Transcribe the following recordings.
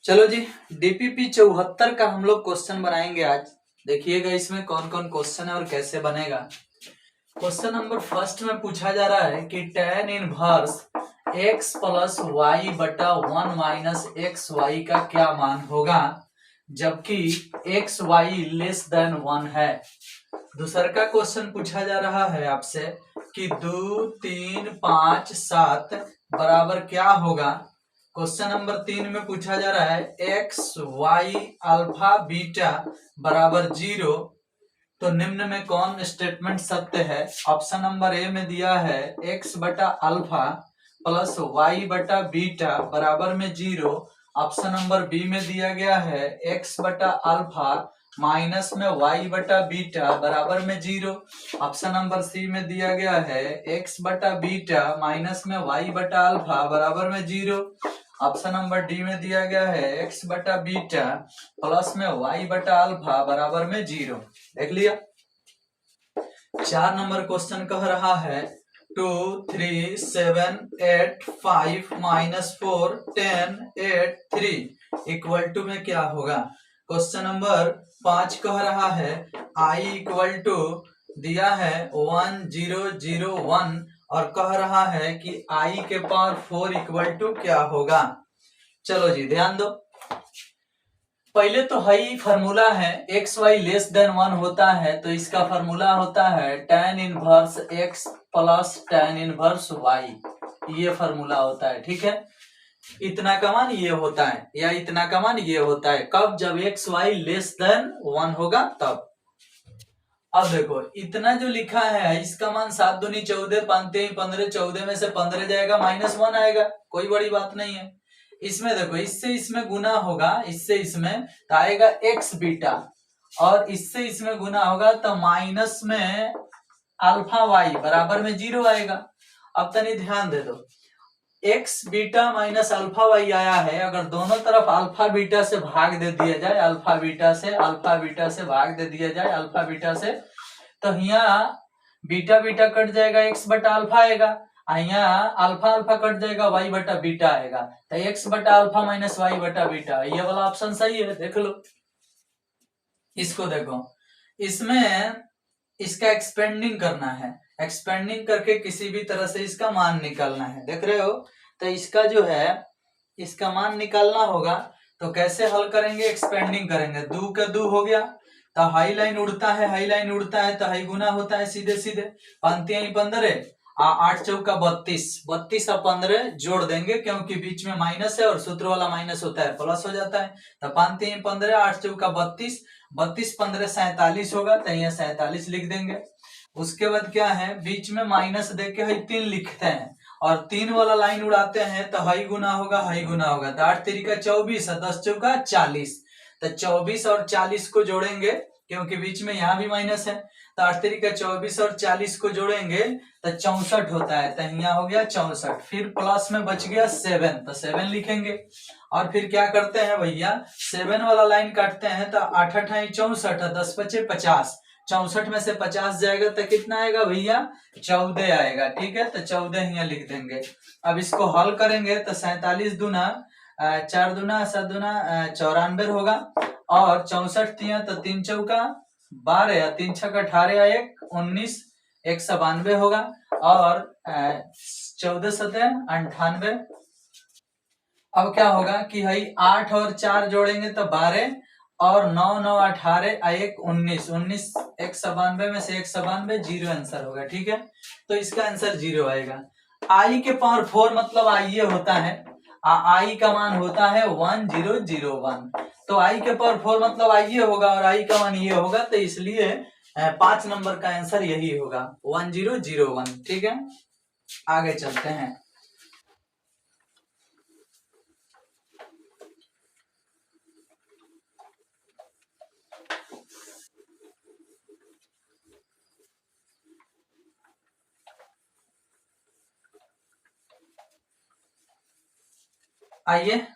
चलो जी, डीपीपी 74 का हम लोग क्वेश्चन बनाएंगे आज। देखिएगा इसमें कौन कौन क्वेश्चन है और कैसे बनेगा। क्वेश्चन नंबर फर्स्ट में पूछा जा रहा है कि tan inverse x plus Y बटा 1 माइनस एक्स वाई का क्या मान होगा जबकि एक्स वाई लेस देन 1 है। दूसरा का क्वेश्चन पूछा जा रहा है आपसे कि 2, 3, 5, 7 बराबर क्या होगा। क्वेश्चन नंबर 3 में पूछा जा रहा है एक्स वाई अल्फा बीटा बराबर 0, तो निम्न में कौन स्टेटमेंट सत्य है। ऑप्शन नंबर ए में दिया है एक्स बटा अल्फा प्लस वाई बटा बीटा बराबर में 0। ऑप्शन नंबर बी में दिया गया है एक्स बटा अल्फा माइनस में वाई बटा बीटा बराबर में 0। ऑप्शन नंबर सी में दिया गया है एक्स बटा बीटा माइनस में वाई बटा अल्फा बराबर में 0। ऑप्शन नंबर डी में दिया गया है एक्स बटा बीटा प्लस में वाई बटा अल्फा बराबर में 0। देख लिया। 4 नंबर क्वेश्चन कह रहा है 2, 3, 7, 8, 5 माइनस 4, 10, 8, 3 इक्वल टू में क्या होगा। क्वेश्चन नंबर 5 कह रहा है i इक्वल टू दिया है 1, 0, 0, 1 और कह रहा है कि i के पावर 4 इक्वल टू क्या होगा। चलो जी ध्यान दो। पहले तो हाई फार्मूला है एक्स वाई लेस देन 1 होता है, तो इसका फार्मूला होता है tan inverse x plus tan inverse y। ये फार्मूला होता है, ठीक है। इतना का मान ये होता है या इतना का मान ये होता है कब, जब एक्स वाई लेस देन 1 होगा तब। अब देखो इतना जो लिखा है इसका मान 7 दूनी 14, 5 3 15, 14 में से 15 जाएगा -1 आएगा, कोई बड़ी बात नहीं है। इसमें देखो इससे इसमें गुना होगा, इससे इसमें तो आएगा एक्स बीटा और इससे इसमें गुना होगा तो माइनस में अल्फा वाई बराबर में 0 आएगा। अब तनी ध्यान दे दो, X beta minus alpha Y आया है, अगर दोनों तरफ अल्फा बीटा से भाग दे दिया जाए, अल्फा बीटा से भाग दे दिया जाए अल्फा बीटा से, तो यहाँ बीटा बीटा कट जाएगा एक्स बटा अल्फा आएगा, यहाँ अल्फा अल्फा कट जाएगा वाई बटा बीटा आएगा, तो एक्स बटा अल्फा माइनस वाई बटा बीटा, ये वाला ऑप्शन सही है। देख लो इसको, देखो इसमें इसका एक्सपेंडिंग करना है, एक्सपेंडिंग करके किसी भी तरह से इसका मान निकालना है। देख रहे हो, तो इसका जो है इसका मान निकालना होगा, तो कैसे हल करेंगे, एक्सपेंडिंग करेंगे। 2 का 2 हो गया तो हाई लाइन उड़ता है, हाई लाइन उड़ता है तो हाई गुना होता है सीधे सीधे। 5 15 8 चौका 32, 32 और 15 जोड़ देंगे क्योंकि बीच में माइनस है और सूत्र वाला माइनस होता है प्लस हो जाता है। तो 5 3 15 8 चौका 32, 32 15 47 होगा, तो यहाँ 47 लिख देंगे। उसके बाद क्या है, बीच में माइनस देके हाई 3 लिखते हैं और 3 वाला लाइन उड़ाते हैं तो हाई गुना होगा, हाई गुना होगा, तो 8 3 का 24 और 10 चौका 40, तो 24 और 40 को जोड़ेंगे क्योंकि बीच में यहाँ भी माइनस है, तो 8 3 का 24 और 40 को जोड़ेंगे तो 64 होता है, तो यहाँ हो गया 64। फिर प्लस में बच गया 7, तो 7 लिखेंगे और फिर क्या करते हैं भैया, 7 वाला लाइन काटते हैं तो 8 8 64, 10 बचे 50, 64 में से 50 जाएगा तो कितना आएगा भैया, 14 आएगा, ठीक है। तो 14 यहाँ लिख देंगे। अब इसको हल करेंगे तो 47 दूना 4 दूना 7 दूना 94 होगा और 64 दिया तो 3 चौका 12, 3 छक्का 18, 1 19, 192 होगा और 14 सतह 98। अब क्या होगा कि भाई 8 और 4 जोड़ेंगे तो 12 और 9 9 18 1 19, 19 192 में से 192, 0 आंसर होगा, ठीक है। तो इसका आंसर 0 आएगा। आई के पावर 4 मतलब आई ये होता है, आई का मान होता है 1001, तो आई के पावर 4 मतलब आई ये होगा और आई का मान ये होगा, तो इसलिए 5 नंबर का आंसर यही होगा 1001, ठीक है। आगे चलते हैं। आइए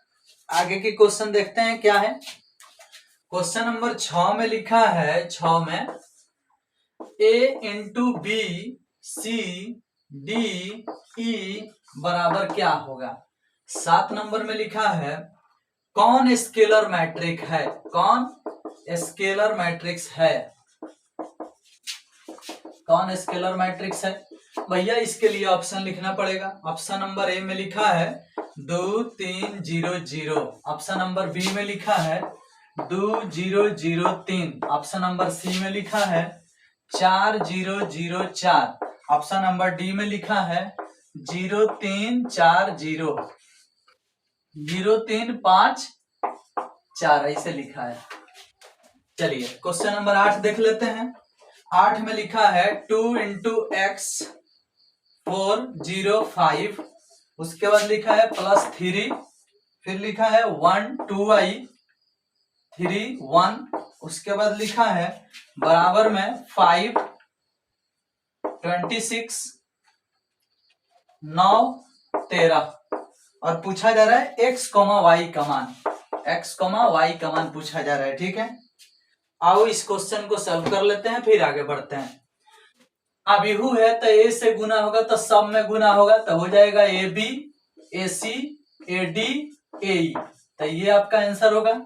आगे के क्वेश्चन देखते हैं क्या है। क्वेश्चन नंबर 6 में लिखा है, 6 में a into B C D E बराबर क्या होगा। 7 नंबर में लिखा है कौन स्केलर मैट्रिक है, कौन स्केलर मैट्रिक्स है, कौन स्केलर मैट्रिक्स है भैया। इसके लिए ऑप्शन लिखना पड़ेगा। ऑप्शन नंबर ए में लिखा है 2 3 0 0, ऑप्शन नंबर बी में लिखा है 2 0 0 3, ऑप्शन नंबर सी में लिखा है 4 0 0 4, ऑप्शन नंबर डी में लिखा है 0 3 4 0, 0 3 5 4, ऐसे लिखा है। चलिए क्वेश्चन नंबर 8 देख लेते हैं। 8 में लिखा है 2 इंटू एक्स 4 0 5, उसके बाद लिखा है +3, फिर लिखा है 1 2i 3 1, उसके बाद लिखा है बराबर में 5 26 9 13, और पूछा जा रहा है x, y का मान, x, y का मान पूछा जा रहा है। ठीक है, आओ इस क्वेश्चन को सॉल्व कर लेते हैं, फिर आगे बढ़ते हैं। अभिहू है तो a से गुना होगा तो सब में गुना होगा, तो हो जाएगा AB AC AD AE, तो ये आपका आंसर होगा।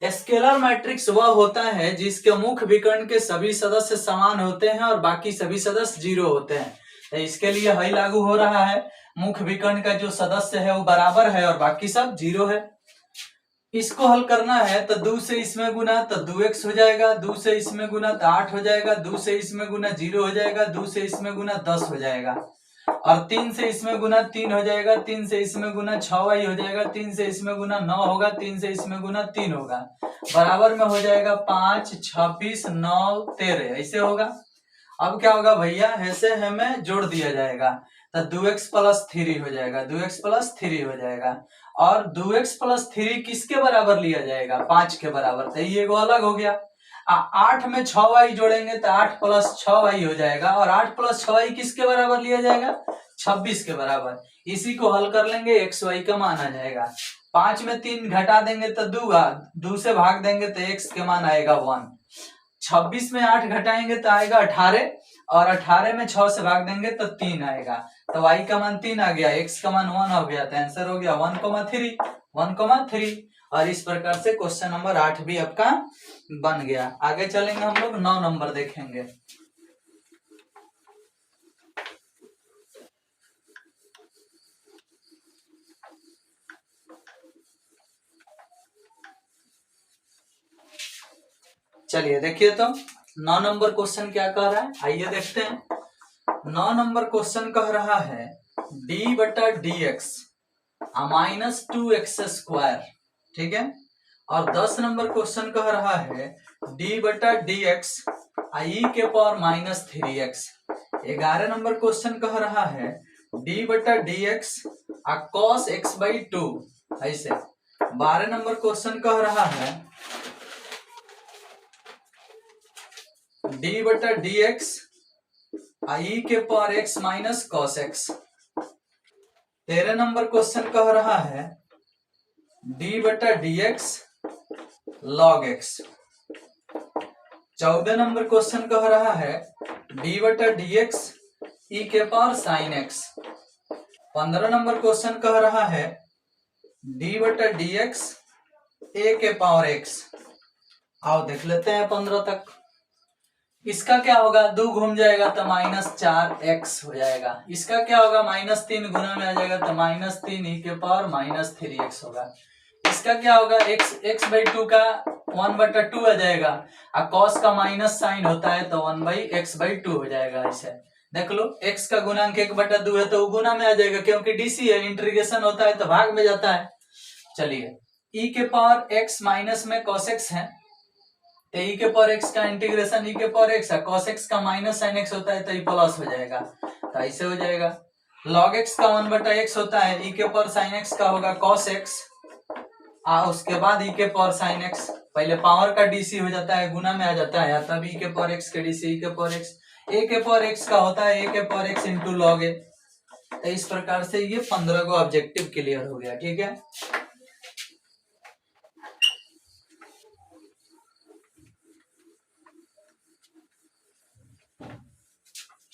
स्केलर मैट्रिक्स वह होता है जिसके मुख्य विकर्ण के सभी सदस्य समान होते हैं और बाकी सभी सदस्य 0 होते हैं, तो इसके लिए हई लागू हो रहा है। मुख्य विकर्ण का जो सदस्य है वो बराबर है और बाकी सब 0 है। इसको हल करना है तो 2 से इसमें गुना तो 2x हो जाएगा, 2 से इसमें गुना तो 8 हो जाएगा, 2 से इसमें गुना 0 हो जाएगा, 2 से इसमें गुना 10 हो जाएगा, और 3 से इसमें गुना 3 हो जाएगा, 3 से इसमें गुना 6y हो जाएगा, 3 से इसमें गुना 9 होगा, 3 से इसमें गुना 3 होगा, बराबर में हो जाएगा 5 26 9 13, ऐसे होगा। अब क्या होगा भैया, ऐसे हमें जोड़ दिया जाएगा तो 2x + 3 हो जाएगा, 2x + 3 हो जाएगा, और 2x + 3 किसके बराबर लिया जाएगा, 5 के बराबर, तो ये अलग हो गया। 8 में 6y जोड़ेंगे तो 8 + 6y हो जाएगा, और 8 + 6y किसके बराबर लिया जाएगा, 26 के बराबर। इसी को हल कर लेंगे, x y का मान आ जाएगा। 5 में 3 घटा देंगे तो 2 से भाग देंगे तो x के मान आएगा 1, 26 में 8 घटाएंगे तो आएगा 18, और 18 में 6 से भाग देंगे तो 3 आएगा, तो y का मान 3 आ गया, x का मान 1 हो गया, तो आंसर हो गया 1,3, 1,3। और इस प्रकार से क्वेश्चन नंबर 8 भी आपका बन गया। आगे चलेंगे हम लोग 9 नंबर देखेंगे। चलिए देखिए तो 9 नंबर क्वेश्चन क्या कह रहा है, आइए देखते हैं। 9 नंबर क्वेश्चन कह रहा है d/dx -2x², ठीक है। और 10 नंबर क्वेश्चन कह रहा है d/dx e⁻³ 11 नंबर क्वेश्चन कह रहा है d/dx cos x/2, ऐसे। 12 नंबर क्वेश्चन कह रहा है d/dx e⁻x - cos x। 13 number question कह रहा है d/dx log x। 14 number question कह रहा है d/dx e⁻sin x। 15 number question कह रहा है d/dx a⁻x। आओ देख लेते हैं 15 तक। इसका क्या होगा, 2 घूम जाएगा तो -4x हो जाएगा। इसका क्या होगा, -3 गुना में आ जाएगा तो -3 e⁻³ होगा। इसका क्या होगा, x/2 का 1/2 आ जाएगा, और cos का माइनस साइन होता है तो 1/x/2 हो जाएगा। ऐसे देख लो, x का गुणांक 1/2 है तो गुना में आ जाएगा, क्योंकि डीसी है, इंटीग्रेशन होता है तो भाग में जाता है। चलिए e⁻x माइनस में cos x है, तो e⁻x का इंटीग्रेशन e⁻x है, cos x का माइनस sin x होता है तो ये प्लस हो जाएगा, तो ऐसे हो जाएगा। log x का 1/x होता है, e⁻sin x का होगा cos x, उसके बाद e⁻sin x, पहले पावर का डीसी हो जाता है, गुना में आ जाता है, तब e⁻x के डीसी a⁻x का होता है a⁻x इंटू log a। तो इस प्रकार से ये 15 को ऑब्जेक्टिव क्लियर हो गया, ठीक है।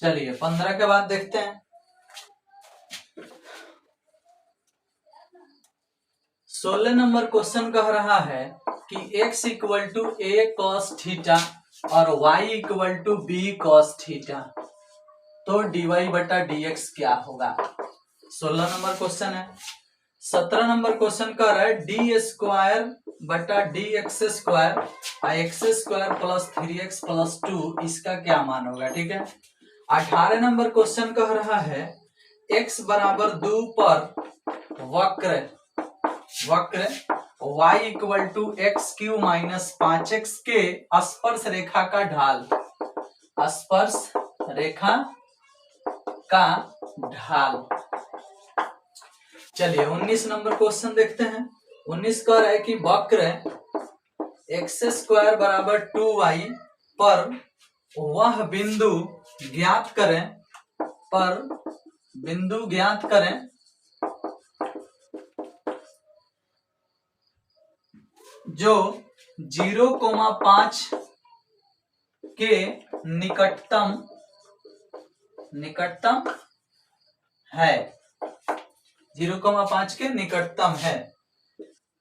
चलिए 15 के बाद देखते हैं। 16 नंबर क्वेश्चन कह रहा है कि x equal to A cos theta और y equal to B cos theta, तो dy बटा dx क्या होगा। 16 नंबर क्वेश्चन है। 17 नंबर क्वेश्चन कह रहा है डी स्क्वायर बटा D x square x square plus 3x plus 2 इसका क्या मान होगा। ठीक है। 18 नंबर क्वेश्चन कह रहा है x बराबर 2 पर वक्र y equal to X cube minus 5x के स्पर्श रेखा का ढाल, स्पर्श रेखा का ढाल। चलिए 19 नंबर क्वेश्चन देखते हैं। 19 कह रहा है कि वक्र एक्स स्क्वायर बराबर 2y पर वह बिंदु ज्ञात करें जो 0,5 के निकटतम है, 0,5 के निकटतम है।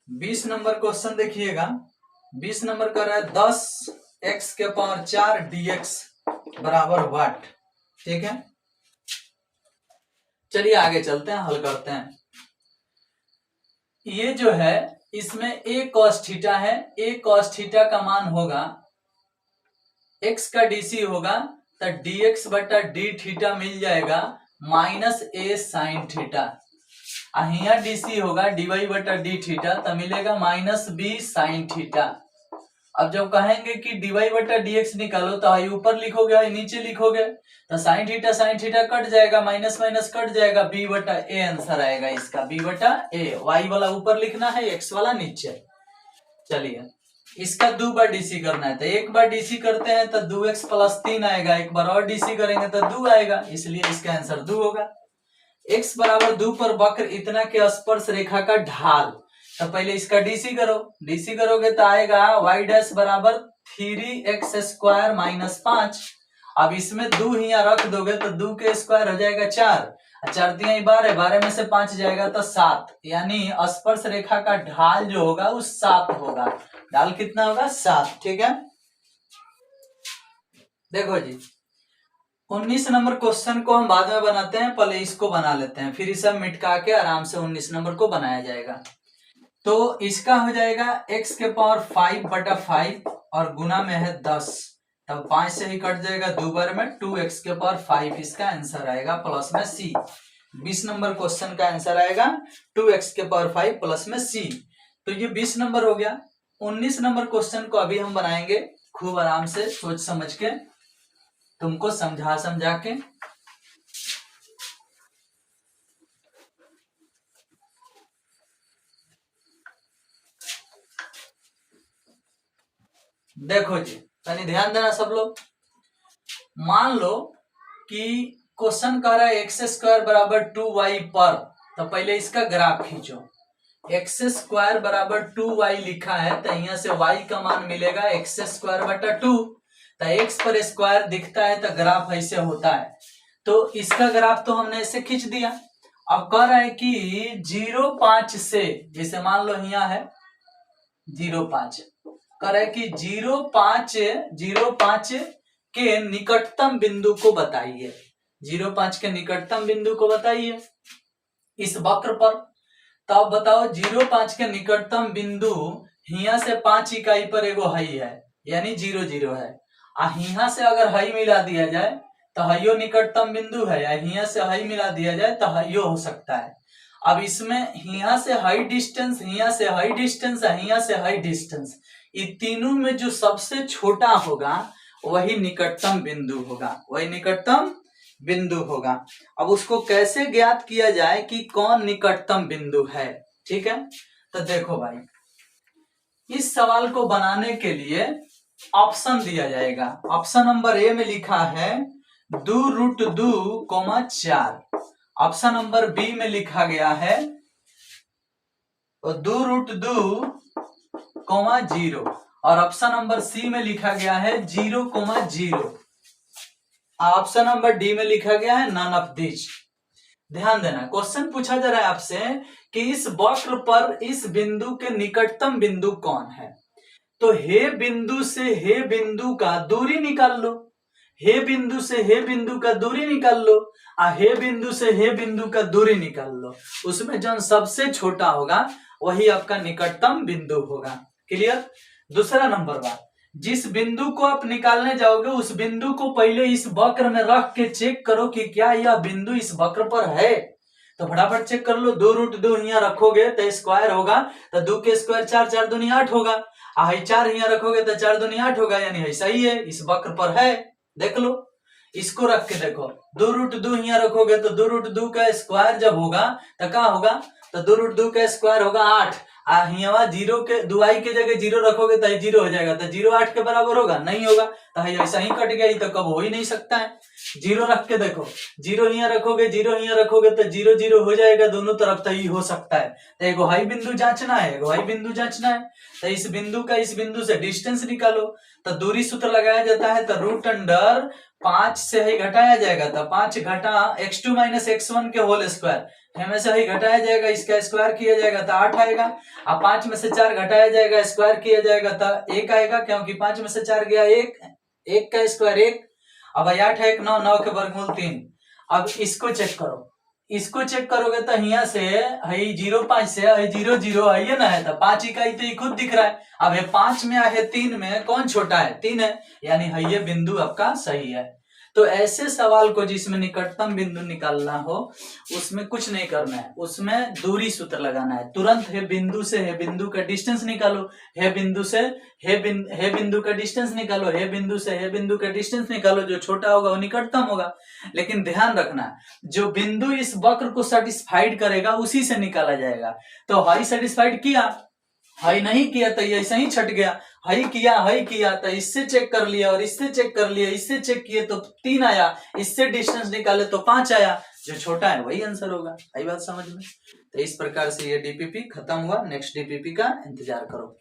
20 नंबर क्वेश्चन देखिएगा। 20 नंबर कर रहा है 10x के पावर 4 dx बराबर वाट। ठीक है। चलिए आगे चलते हैं, हल करते हैं। ये जो है इसमें a cos थीटा है, a cos थीटा का मान होगा x का dc होगा तो dx बटा d थीटा मिल जाएगा माइनस a साइन थीटा। यहाँ dc होगा dy बटा d थीटा तो मिलेगा माइनस b साइन थीटा। अब जब कहेंगे कि dy बटा dx निकालो तो आई ऊपर लिखोगे नीचे लिखोगे तो साइन थीटा कट जाएगा, माइनस माइनस कट जाएगा, b बटा a आंसर आएगा इसका, b बटा a। y वाला ऊपर लिखना है, x वाला नीचे। चलिए इसका 2 बार डीसी करना है तो एक बार डीसी करते हैं तो 2x प्लस 3 आएगा, एक बार और डीसी करेंगे तो 2 आएगा, इसलिए इसका आंसर 2 होगा। x बराबर 2 पर वक्र इतना के स्पर्श रेखा का ढाल, तो पहले इसका डीसी करो, डीसी करोगे तो आएगा y डैश बराबर 3x स्क्वायर माइनस 5। अब इसमें 2 ही यहाँ रख दोगे तो 2 के स्क्वायर हो जाएगा 4, 4 तिहाई 12, 12 में से 5 जाएगा तो 7, यानी स्पर्श रेखा का ढाल जो होगा वो 7 होगा। ढाल कितना होगा 7। ठीक है। देखो जी 19 नंबर क्वेश्चन को हम बाद में बनाते हैं, पहले इसको बना लेते हैं, फिर इसे मिटका के आराम से 19 नंबर को बनाया जाएगा। तो इसका हो जाएगा x के पावर 5 बटा 5 और गुना में है 10, तब 5 से ही कट जाएगा, 2 बार में 2x के पावर 5 इसका आंसर आएगा प्लस में c। 20 नंबर क्वेश्चन का आंसर आएगा 2x के पावर 5 प्लस में c। तो ये 20 नंबर हो गया। 19 नंबर क्वेश्चन को अभी हम बनाएंगे खूब आराम से सोच समझ के, तुमको समझा के। देखो जी तनी ध्यान देना सब लोग। मान लो कि क्वेश्चन कह रहा है एक्स स्क्वायर बराबर 2y पर, तो पहले इसका ग्राफ खींचो। एक्स स्क्वायर बराबर 2y लिखा है तो यहाँ से y का मान मिलेगा एक्स स्क्वायर बटा 2, तो x पर स्क्वायर दिखता है तो ग्राफ ऐसे होता है, तो इसका ग्राफ तो हमने ऐसे खींच दिया। अब कह रहा है कि 0,5 से, जैसे मान लो यहाँ है 0,5, कह रहा है कि 0,5 के निकटतम बिंदु को बताइए, 0,5 के निकटतम बिंदु को बताइए इस वक्र पर। तो अब बताओ 0,5 के निकटतम बिंदु यहाँ से 5 इकाई पर एगो हई है, यानी 0 0 है। यहाँ से अगर हई मिला दिया जाए तो हइयो निकटतम बिंदु है, या यहाँ से हई मिला दिया जाए तो हइयो हो सकता है। अब इसमें यहाँ से हाई डिस्टेंस, यहाँ से हाई डिस्टेंस, यहाँ से हाई डिस्टेंस, ये तीनों में जो सबसे छोटा होगा वही निकटतम बिंदु होगा, वही निकटतम बिंदु होगा। अब उसको कैसे ज्ञात किया जाए कि कौन निकटतम बिंदु है। ठीक है। तो देखो भाई इस सवाल को बनाने के लिए ऑप्शन दिया जाएगा। ऑप्शन नंबर ए में लिखा है 2√2,4। ऑप्शन नंबर बी में लिखा गया है 2√2,0 और ऑप्शन नंबर सी में लिखा गया है 0,0। ऑप्शन नंबर डी में लिखा गया है नन ऑफ दिस। ध्यान देना, क्वेश्चन पूछा जा रहा है आपसे कि इस वक्र पर इस बिंदु के निकटतम बिंदु कौन है। तो हे बिंदु से हे बिंदु का दूरी निकाल लो, हे बिंदु से हे बिंदु का दूरी निकाल लो, हे बिंदु से हे बिंदु का दूरी निकाल लो। उसमें जो सबसे छोटा होगा वही आपका निकटतम बिंदु होगा। क्लियर। दूसरा नंबर बात, जिस बिंदु को आप निकालने जाओगे उस बिंदु को पहले इस वक्र में रख के चेक करो कि क्या यह बिंदु इस वक्र पर है। तो फटाफट चेक कर लो, 2√2 यहाँ रखोगे तो स्क्वायर होगा, तो 2 के स्क्वायर 4, 4 दूनी 8 होगा। 4 यहाँ रखोगे तो 4 दूनी 8 होगा, यानी सही है, इस वक्र पर है। देख लो, इसको रख के देखो, 2√2 यहाँ रखोगे तो 2√2 का स्क्वायर जब होगा तो क्या होगा, तो 2√2 का स्क्वायर होगा 8। यहाँ 0 के 2i के जगह 0 रखोगे तो 0 हो जाएगा, तो 0 8 के बराबर होगा, नहीं होगा, तो ऐसा ही कट गया, तो कब हो ही नहीं सकता है। 0 रख के देखो, 0 यहाँ रखोगे, 0 यहाँ रखोगे तो 0 0 हो जाएगा दोनों तरफ, तो ही हो सकता है। तो एगो हाई बिंदु जांचना है, एगो हाई बिंदु जांचना है, तो इस बिंदु का इस बिंदु से डिस्टेंस निकालो। तो दूरी सूत्र लगाया जाता है, तो √5 से ही घटाया जाएगा, तो 5 घटा x2 - x1 के होल स्क्वायर, हमेशा ही घटाया जाएगा, इसका स्क्वायर किया जाएगा तो 8 आएगा। अब 5 में से 4 घटाया जाएगा, स्क्वायर किया जाएगा तो 1 आएगा, क्योंकि 5 में से 4 गया 1, 1 का स्क्वायर 1। अब 8 है 1 9, 9 के वर्गमूल 3। अब इसको चेक करो, इसको चेक करोगे तो यहाँ से 0.5 से 0 0 है ना, है तो 5 इकाई तो खुद दिख रहा है। अब है 5 में है 3 में कौन छोटा है, 3 है, यानी ये बिंदु आपका सही है। तो ऐसे सवाल को जिसमें निकटतम बिंदु निकालना हो उसमें कुछ नहीं करना है, उसमें दूरी सूत्र लगाना है। तुरंत हे बिंदु से हे बिंदु का डिस्टेंस निकालो, हे बिंदु से हे बिंदु का डिस्टेंस निकालो, हे बिंदु से हे बिंदु का डिस्टेंस निकालो, जो छोटा होगा वो निकटतम होगा। लेकिन ध्यान रखना, जो बिंदु इस वक्र को सेटिस्फाइड करेगा उसी से निकाला जाएगा। तो हाई सेटिस्फाइड किया, हाई नहीं किया तो ये ऐसा ही छट गया, हाई किया तो इससे चेक कर लिया, और इससे चेक कर लिया, इससे चेक किए तो 3 आया, इससे डिस्टेंस निकाले तो 5 आया, जो छोटा है वही आंसर होगा। आई बात समझ में। तो इस प्रकार से ये डीपीपी खत्म हुआ, नेक्स्ट डीपीपी का इंतजार करो।